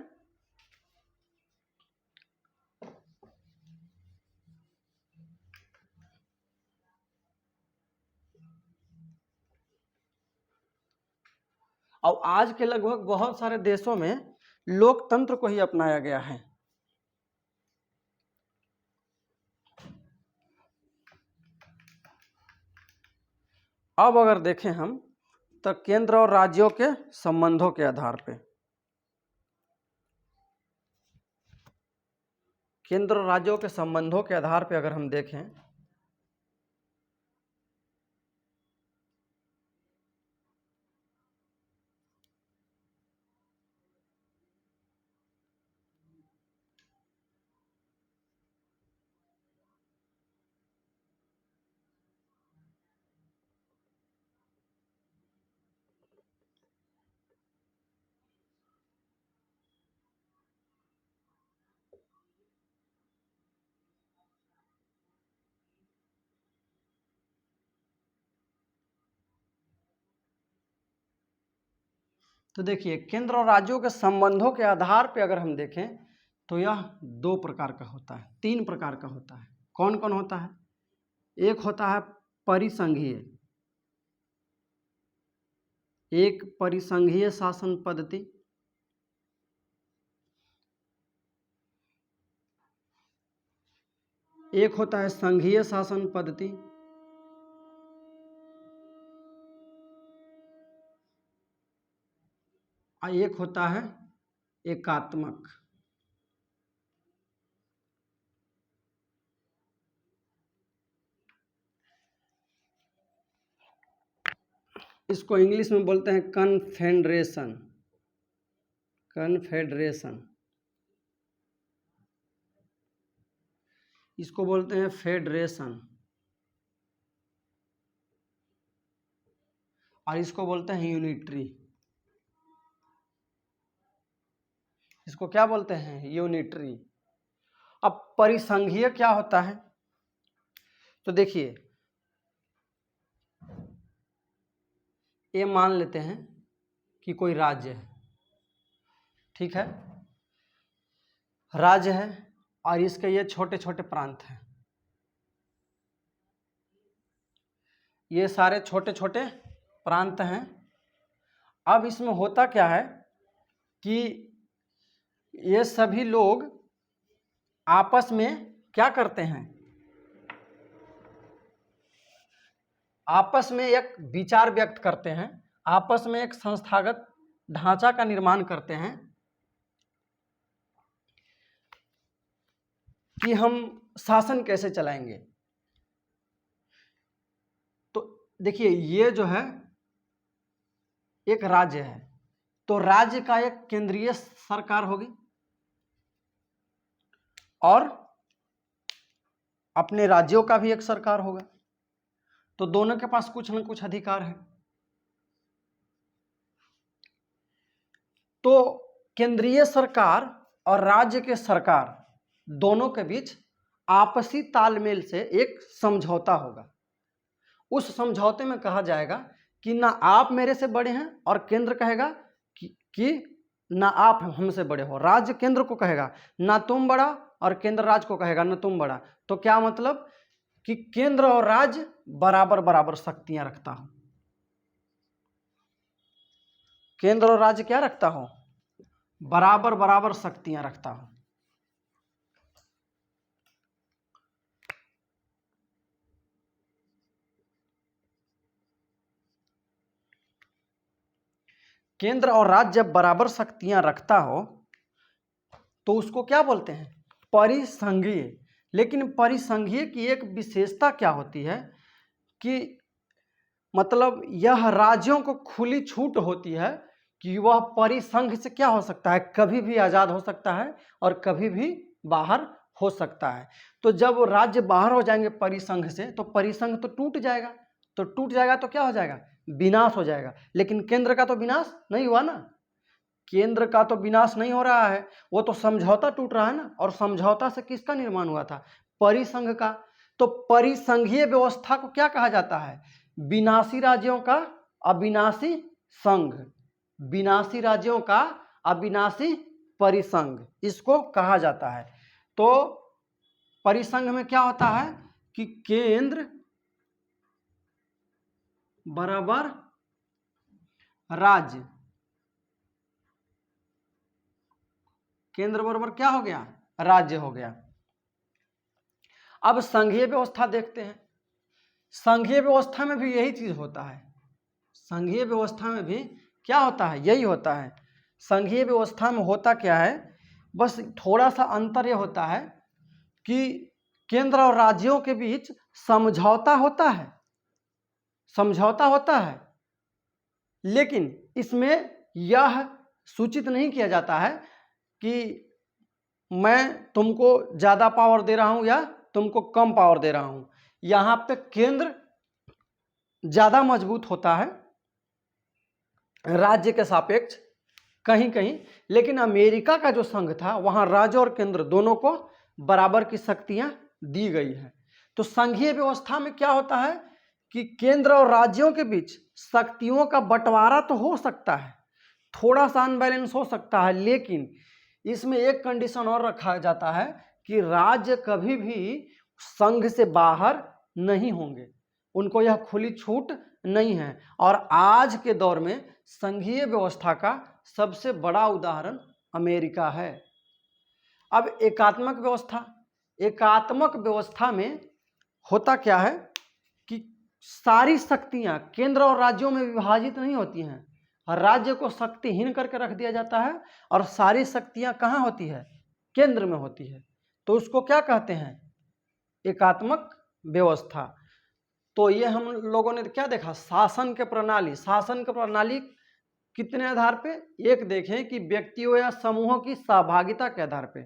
और आज के लगभग बहुत सारे देशों में लोकतंत्र को ही अपनाया गया है। अब अगर देखें हम तो केंद्र और राज्यों के संबंधों के आधार पे, केंद्र और राज्यों के संबंधों के आधार पे अगर हम देखें तो देखिए केंद्र और राज्यों के संबंधों के आधार पर अगर हम देखें तो यह दो प्रकार का होता है, तीन प्रकार का होता है। कौन कौन होता है? एक होता है परिसंघीय, एक परिसंघीय शासन पद्धति, एक होता है संघीय शासन पद्धति, और एक होता है एकात्मक। इसको इंग्लिश में बोलते हैं कन्फेडरेशन, कन्फेडरेशन। इसको बोलते हैं फेडरेशन, और इसको बोलते हैं यूनिटरी। इसको क्या बोलते हैं? यूनिटरी। अब परिसंघीय क्या होता है? तो देखिए ये मान लेते हैं कि कोई राज्य है, ठीक है, राज्य है और इसके ये छोटे छोटे प्रांत हैं, ये सारे छोटे छोटे प्रांत हैं। अब इसमें होता क्या है कि ये सभी लोग आपस में क्या करते हैं? आपस में एक विचार व्यक्त करते हैं, आपस में एक संस्थागत ढांचा का निर्माण करते हैं कि हम शासन कैसे चलाएंगे। तो देखिए ये जो है एक राज्य है, तो राज्य का एक केंद्रीय सरकार होगी और अपने राज्यों का भी एक सरकार होगा, तो दोनों के पास कुछ न कुछ अधिकार है। तो केंद्रीय सरकार और राज्य के सरकार दोनों के बीच आपसी तालमेल से एक समझौता होगा। उस समझौते में कहा जाएगा कि ना आप मेरे से बड़े हैं, और केंद्र कहेगा कि ना आप हमसे बड़े हो। राज्य केंद्र को कहेगा ना तुम बड़ा, और केंद्र राज्य को कहेगा ना तुम बड़ा। तो क्या मतलब कि केंद्र और राज्य बराबर बराबर शक्तियां रखता हो। केंद्र और राज्य क्या रखता हो? बराबर बराबर शक्तियां रखता हो। केंद्र और राज्य जब बराबर शक्तियां रखता हो तो उसको क्या बोलते हैं? परिसंघीय। लेकिन परिसंघीय की एक विशेषता क्या होती है कि मतलब यह राज्यों को खुली छूट होती है कि वह परिसंघ से क्या हो सकता है? कभी भी आजाद हो सकता है और कभी भी बाहर हो सकता है। तो जब राज्य बाहर हो जाएंगे परिसंघ से तो परिसंघ तो टूट जाएगा, तो टूट जाएगा तो क्या हो जाएगा? विनाश हो जाएगा। लेकिन केंद्र का तो विनाश नहीं हुआ ना, केंद्र का तो विनाश नहीं हो रहा है, वो तो समझौता टूट रहा है ना। और समझौता से किसका निर्माण हुआ था? परिसंघ का। तो परिसंघीय व्यवस्था को क्या कहा जाता है? विनाशी राज्यों का अविनाशी संघ, विनाशी राज्यों का अविनाशी परिसंघ, इसको कहा जाता है। तो परिसंघ में क्या होता है कि केंद्र बराबर राज्य, केंद्र बराबर क्या हो गया? राज्य हो गया। अब संघीय व्यवस्था देखते हैं। संघीय व्यवस्था में भी यही चीज होता है। संघीय व्यवस्था में भी क्या होता है? यही होता है। संघीय व्यवस्था में होता क्या है? बस थोड़ा सा अंतर यह होता है कि केंद्र और राज्यों के बीच समझौता होता है, समझौता होता है, लेकिन इसमें यह सूचित नहीं किया जाता है कि मैं तुमको ज़्यादा पावर दे रहा हूं या तुमको कम पावर दे रहा हूं। यहाँ पे केंद्र ज़्यादा मजबूत होता है राज्य के सापेक्ष कहीं कहीं, लेकिन अमेरिका का जो संघ था वहाँ राज्य और केंद्र दोनों को बराबर की शक्तियाँ दी गई है। तो संघीय व्यवस्था में क्या होता है कि केंद्र और राज्यों के बीच शक्तियों का बंटवारा तो हो सकता है, थोड़ा सा अनबैलेंस हो सकता है, लेकिन इसमें एक कंडीशन और रखा जाता है कि राज्य कभी भी संघ से बाहर नहीं होंगे, उनको यह खुली छूट नहीं है। और आज के दौर में संघीय व्यवस्था का सबसे बड़ा उदाहरण अमेरिका है। अब एकात्मक व्यवस्था, एकात्मक व्यवस्था में होता क्या है कि सारी शक्तियां केंद्र और राज्यों में विभाजित नहीं होती हैं, राज्य को शक्तिहीन करके रख दिया जाता है और सारी शक्तियां कहाँ होती है, केंद्र में होती है। तो उसको क्या कहते हैं, एकात्मक व्यवस्था। तो ये हम लोगों ने क्या देखा, शासन के प्रणाली, शासन की प्रणाली कितने आधार पे, एक देखें कि व्यक्तियों या समूहों की सहभागिता के आधार पे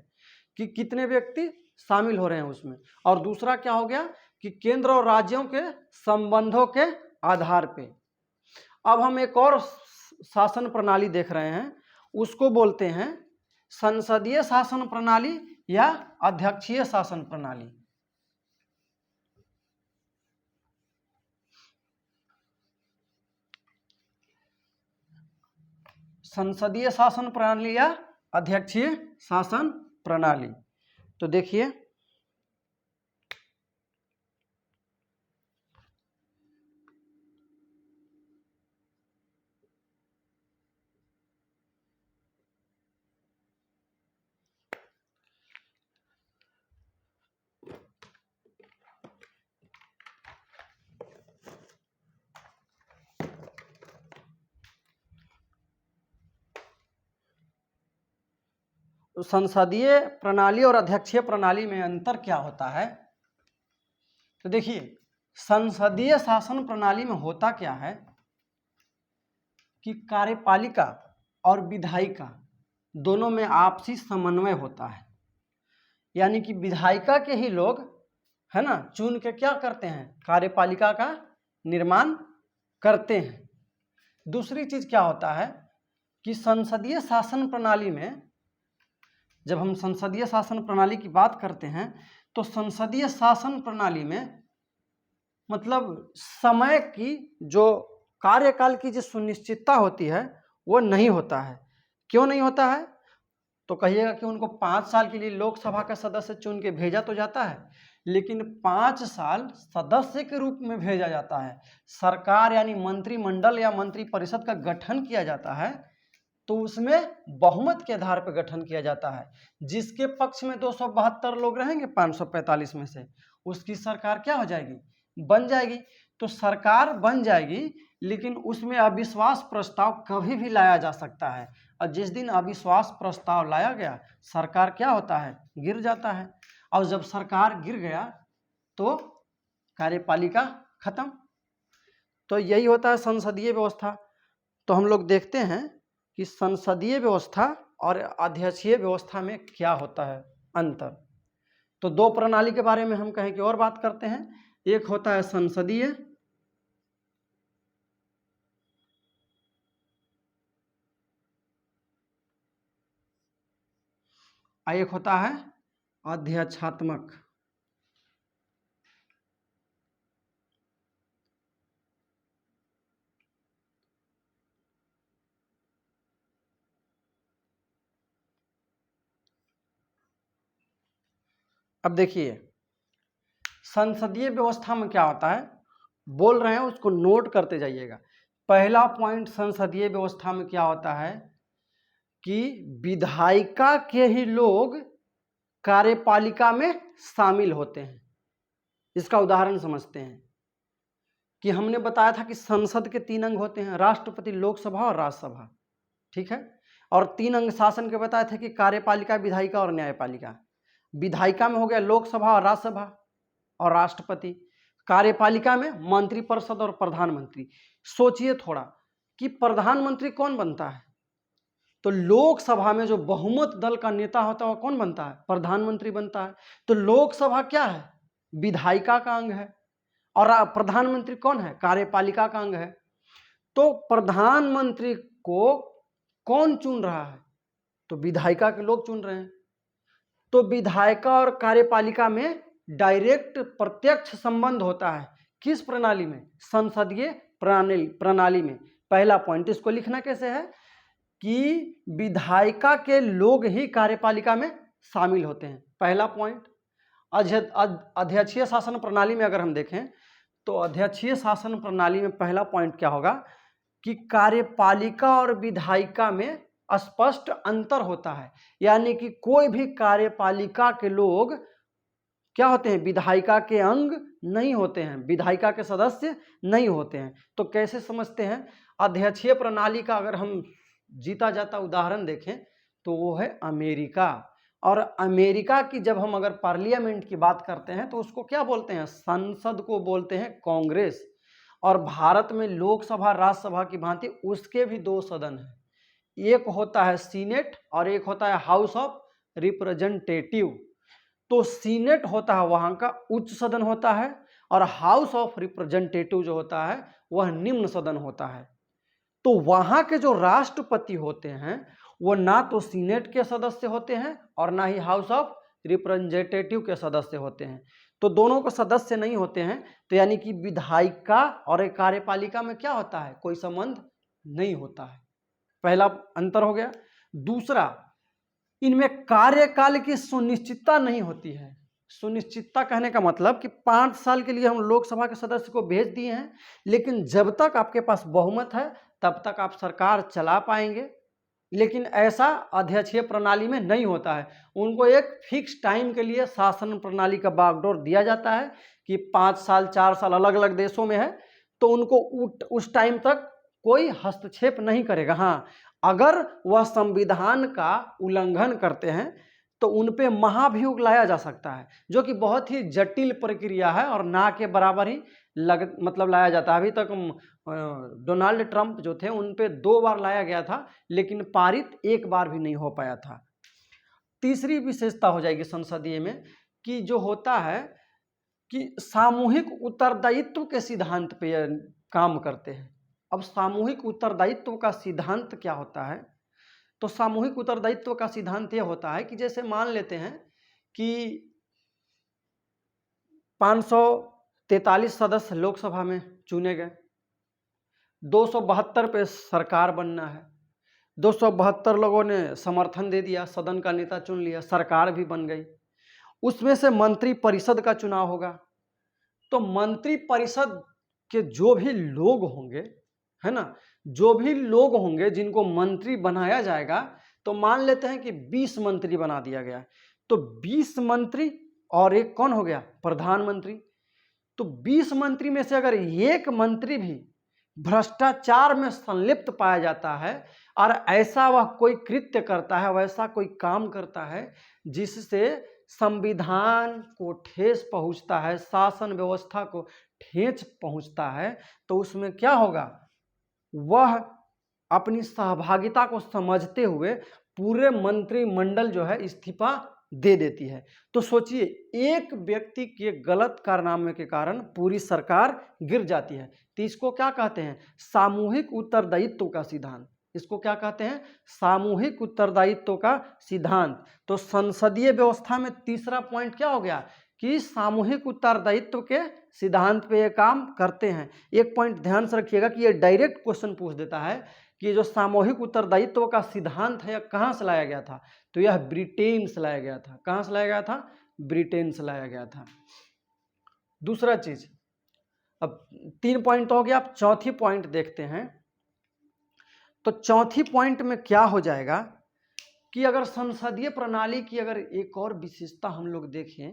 कि कितने व्यक्ति शामिल हो रहे हैं उसमें, और दूसरा क्या हो गया कि केंद्र और राज्यों के संबंधों के आधार पे। अब हम एक और शासन प्रणाली देख रहे हैं, उसको बोलते हैं संसदीय शासन प्रणाली या अध्यक्षीय शासन प्रणाली। संसदीय शासन प्रणाली या अध्यक्षीय शासन प्रणाली। तो देखिए तो संसदीय प्रणाली और अध्यक्षीय प्रणाली में अंतर क्या होता है। तो देखिए संसदीय शासन प्रणाली में होता क्या है कि कार्यपालिका और विधायिका दोनों में आपसी समन्वय होता है, यानी कि विधायिका के ही लोग है ना चुन के क्या करते हैं, कार्यपालिका का निर्माण करते हैं। दूसरी चीज क्या होता है कि संसदीय शासन प्रणाली में, जब हम संसदीय शासन प्रणाली की बात करते हैं तो संसदीय शासन प्रणाली में मतलब समय की जो कार्यकाल की जो सुनिश्चितता होती है वो नहीं होता है। क्यों नहीं होता है, तो कहिएगा कि उनको 5 साल के लिए लोकसभा का सदस्य चुन के भेजा तो जाता है, लेकिन 5 साल सदस्य के रूप में भेजा जाता है। सरकार यानी मंत्रिमंडल या मंत्रिपरिषद का गठन किया जाता है, तो उसमें बहुमत के आधार पर गठन किया जाता है। जिसके पक्ष में 272 लोग रहेंगे 545 में से, उसकी सरकार क्या हो जाएगी, बन जाएगी। तो सरकार बन जाएगी, लेकिन उसमें अविश्वास प्रस्ताव कभी भी लाया जा सकता है, और जिस दिन अविश्वास प्रस्ताव लाया गया सरकार क्या होता है, गिर जाता है। और जब सरकार गिर गया तो कार्यपालिका खत्म। तो यही होता है संसदीय व्यवस्था। तो हम लोग देखते हैं कि संसदीय व्यवस्था और अध्यक्षीय व्यवस्था में क्या होता है अंतर। तो दो प्रणाली के बारे में हम कहें कि और बात करते हैं। एक होता है संसदीय, एक होता है अध्यक्षात्मक। अब देखिए संसदीय व्यवस्था में क्या होता है, बोल रहे हैं उसको नोट करते जाइएगा। पहला पॉइंट संसदीय व्यवस्था में क्या होता है कि विधायिका के ही लोग कार्यपालिका में शामिल होते हैं। इसका उदाहरण समझते हैं कि हमने बताया था कि संसद के 3 अंग होते हैं, राष्ट्रपति, लोकसभा और राज्यसभा, ठीक है। और 3 अंग शासन के बताए थे कि कार्यपालिका, विधायिका और न्यायपालिका। विधायिका में हो गया लोकसभा और राज्यसभा और राष्ट्रपति। कार्यपालिका में मंत्रिपरिषद और प्रधानमंत्री। सोचिए थोड़ा कि प्रधानमंत्री कौन बनता है, तो लोकसभा में जो बहुमत दल का नेता होता है वो कौन बनता है, प्रधानमंत्री बनता है। तो लोकसभा क्या है, विधायिका का अंग है, और प्रधानमंत्री कौन है, कार्यपालिका का अंग है। तो प्रधानमंत्री को कौन चुन रहा है, तो विधायिका के लोग चुन रहे हैं। तो विधायिका और कार्यपालिका में डायरेक्ट प्रत्यक्ष संबंध होता है। किस प्रणाली में, संसदीय प्रणाली में। पहला पॉइंट, इसको लिखना कैसे है कि विधायिका के लोग ही कार्यपालिका में शामिल होते हैं, पहला पॉइंट। अध्यक्षीय शासन प्रणाली में अगर हम देखें तो अध्यक्षीय शासन प्रणाली में पहला पॉइंट क्या होगा कि कार्यपालिका और विधायिका में स्पष्ट अंतर होता है, यानी कि कोई भी कार्यपालिका के लोग क्या होते हैं, विधायिका के अंग नहीं होते हैं, विधायिका के सदस्य नहीं होते हैं। तो कैसे समझते हैं, अध्यक्षीय प्रणाली का अगर हम जीता जाता उदाहरण देखें तो वो है अमेरिका। और अमेरिका की जब हम अगर पार्लियामेंट की बात करते हैं तो उसको क्या बोलते हैं, संसद को बोलते हैं कांग्रेस। और भारत में लोकसभा राज्यसभा की भांति उसके भी दो सदन हैं, एक होता है सीनेट और एक होता है हाउस ऑफ रिप्रेजेंटेटिव। तो सीनेट होता है वहाँ का उच्च सदन होता है, और हाउस ऑफ रिप्रेजेंटेटिव जो होता है वह निम्न सदन होता है। तो वहाँ के जो राष्ट्रपति होते हैं वो ना तो सीनेट के सदस्य होते हैं और ना ही हाउस ऑफ रिप्रेजेंटेटिव के सदस्य होते हैं, तो दोनों को सदस्य नहीं होते हैं। तो यानी कि विधायिका और एक कार्यपालिका में क्या होता है, कोई संबंध नहीं होता है, पहला अंतर हो गया। दूसरा, इनमें कार्यकाल की सुनिश्चितता नहीं होती है। सुनिश्चितता कहने का मतलब कि 5 साल के लिए हम लोकसभा के सदस्य को भेज दिए हैं, लेकिन जब तक आपके पास बहुमत है तब तक आप सरकार चला पाएंगे। लेकिन ऐसा अध्यक्षीय प्रणाली में नहीं होता है, उनको एक फिक्स टाइम के लिए शासन प्रणाली का बागडोर दिया जाता है कि 5 साल 4 साल, अलग अलग देशों में है, तो उनको उस टाइम तक कोई हस्तक्षेप नहीं करेगा। हाँ, अगर वह संविधान का उल्लंघन करते हैं तो उन पे महाभियोग लाया जा सकता है, जो कि बहुत ही जटिल प्रक्रिया है और ना के बराबर ही मतलब लाया जाता है। अभी तक डोनाल्ड ट्रंप जो थे उन पे 2 बार लाया गया था, लेकिन पारित 1 बार भी नहीं हो पाया था। तीसरी विशेषता हो जाएगी संसदीय में कि जो होता है कि सामूहिक उत्तरदायित्व के सिद्धांत पे काम करते हैं। अब सामूहिक उत्तरदायित्व का सिद्धांत क्या होता है, तो सामूहिक उत्तरदायित्व का सिद्धांत यह होता है कि जैसे मान लेते हैं कि 543 सदस्य लोकसभा में चुने गए, 272 पे सरकार बनना है, 272 लोगों ने समर्थन दे दिया, सदन का नेता चुन लिया, सरकार भी बन गई। उसमें से मंत्री परिषद का चुनाव होगा, तो मंत्री परिषद के जो भी लोग होंगे, है ना, जो भी लोग होंगे जिनको मंत्री बनाया जाएगा, तो मान लेते हैं कि 20 मंत्री बना दिया गया, तो 20 मंत्री और एक कौन हो गया, प्रधानमंत्री। तो 20 मंत्री में से अगर एक मंत्री भी भ्रष्टाचार में संलिप्त पाया जाता है और ऐसा वह कोई कृत्य करता है, वैसा कोई काम करता है जिससे संविधान को ठेस पहुंचता है, शासन व्यवस्था को ठेस पहुंचता है, तो उसमें क्या होगा, वह अपनी सहभागिता को समझते हुए पूरे मंत्रिमंडल जो है इस्तीफा दे देती है। तो सोचिए, एक व्यक्ति के गलत कारनामे के कारण पूरी सरकार गिर जाती है। तो इसको क्या कहते हैं, सामूहिक उत्तरदायित्व का सिद्धांत। इसको क्या कहते हैं, सामूहिक उत्तरदायित्व का सिद्धांत। तो संसदीय व्यवस्था में तीसरा पॉइंट क्या हो गया कि सामूहिक उत्तरदायित्व के सिद्धांत पे ये काम करते हैं। एक पॉइंट ध्यान से रखिएगा कि ये डायरेक्ट क्वेश्चन पूछ देता है कि जो सामूहिक उत्तरदायित्व का सिद्धांत है यह कहाँ से लाया गया था, तो यह ब्रिटेन से लाया गया था। कहाँ से लाया गया था, ब्रिटेन से लाया गया था। दूसरा चीज, अब 3 पॉइंट तो हो गया, अब चौथी पॉइंट देखते हैं। तो चौथी पॉइंट में क्या हो जाएगा कि अगर संसदीय प्रणाली की अगर एक और विशेषता हम लोग देखें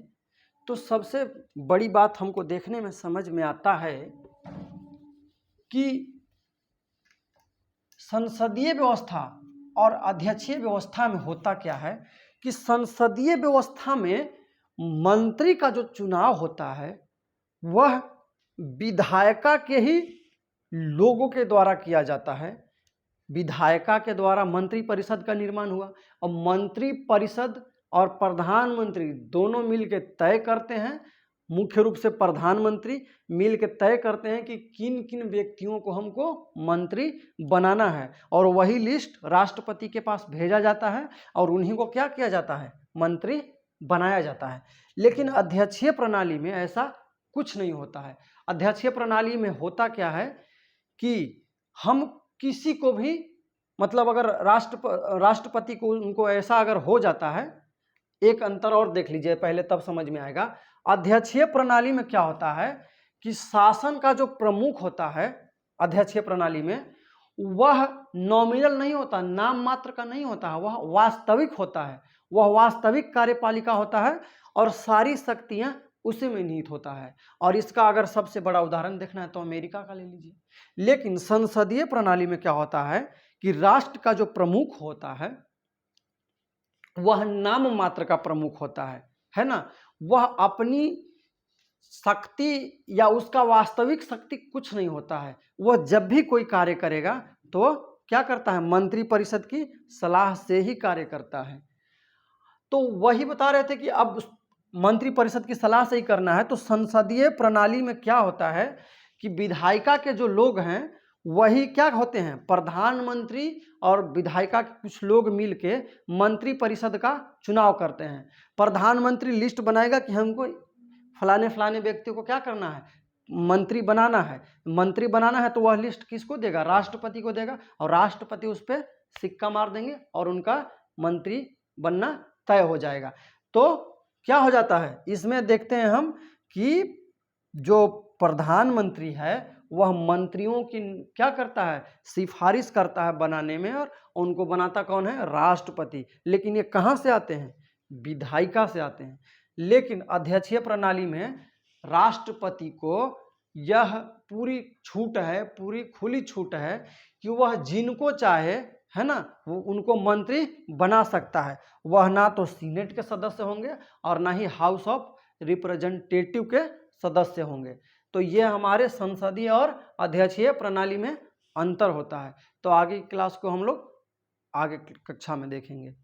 तो सबसे बड़ी बात हमको देखने में समझ में आता है कि संसदीय व्यवस्था और अध्यक्षीय व्यवस्था में होता क्या है कि संसदीय व्यवस्था में मंत्री का जो चुनाव होता है वह विधायिका के ही लोगों के द्वारा किया जाता है। विधायिका के द्वारा मंत्री परिषद का निर्माण हुआ और मंत्री परिषद और प्रधानमंत्री दोनों मिलकर तय करते हैं, मुख्य रूप से प्रधानमंत्री मिलकर तय करते हैं कि किन किन व्यक्तियों को हमको मंत्री बनाना है, और वही लिस्ट राष्ट्रपति के पास भेजा जाता है और उन्हीं को क्या किया जाता है, मंत्री बनाया जाता है। लेकिन अध्यक्षीय प्रणाली में ऐसा कुछ नहीं होता है। अध्यक्षीय प्रणाली में होता क्या है कि हम किसी को भी मतलब अगर राष्ट्रपति को उनको ऐसा अगर हो जाता है, एक अंतर और देख लीजिए पहले, तब समझ में आएगा। अध्यक्षीय प्रणाली में क्या होता है कि शासन का जो प्रमुख होता है अध्यक्षीय प्रणाली में, वह नॉमिनल नहीं होता, नाम मात्र का नहीं होता है, वह वास्तविक होता है, वह वास्तविक कार्यपालिका होता है और सारी शक्तियां उसी में निहित होता है। और इसका अगर सबसे बड़ा उदाहरण देखना है तो अमेरिका का ले लीजिए। लेकिन संसदीय प्रणाली में क्या होता है कि राष्ट्र का जो प्रमुख होता है वह नाम मात्र का प्रमुख होता है ना। वह अपनी शक्ति या उसका वास्तविक शक्ति कुछ नहीं होता है। वह जब भी कोई कार्य करेगा तो क्या करता है, मंत्रिपरिषद की सलाह से ही कार्य करता है। तो वही बता रहे थे कि अब मंत्रिपरिषद की सलाह से ही करना है। तो संसदीय प्रणाली में क्या होता है कि विधायिका के जो लोग हैं वही क्या होते हैं, प्रधानमंत्री और विधायिका के कुछ लोग मिलके मंत्रिपरिषद का चुनाव करते हैं। प्रधानमंत्री लिस्ट बनाएगा कि हमको फलाने फलाने व्यक्ति को क्या करना है, मंत्री बनाना है। मंत्री बनाना है तो वह लिस्ट किसको देगा, राष्ट्रपति को देगा, और राष्ट्रपति उस पर सिक्का मार देंगे और उनका मंत्री बनना तय हो जाएगा। तो क्या हो जाता है इसमें देखते हैं हम कि जो प्रधानमंत्री है वह मंत्रियों की क्या करता है, सिफारिश करता है बनाने में, और उनको बनाता कौन है, राष्ट्रपति। लेकिन ये कहाँ से आते हैं, विधायिका से आते हैं। लेकिन अध्यक्षीय प्रणाली में राष्ट्रपति को यह पूरी छूट है, पूरी खुली छूट है कि वह जिनको चाहे, है ना, वो उनको मंत्री बना सकता है। वह ना तो सीनेट के सदस्य होंगे और ना ही हाउस ऑफ रिप्रेजेंटेटिव के सदस्य होंगे। तो ये हमारे संसदीय और अध्यक्षीय प्रणाली में अंतर होता है। तो आगे की क्लास को हम लोग आगे कक्षा में देखेंगे।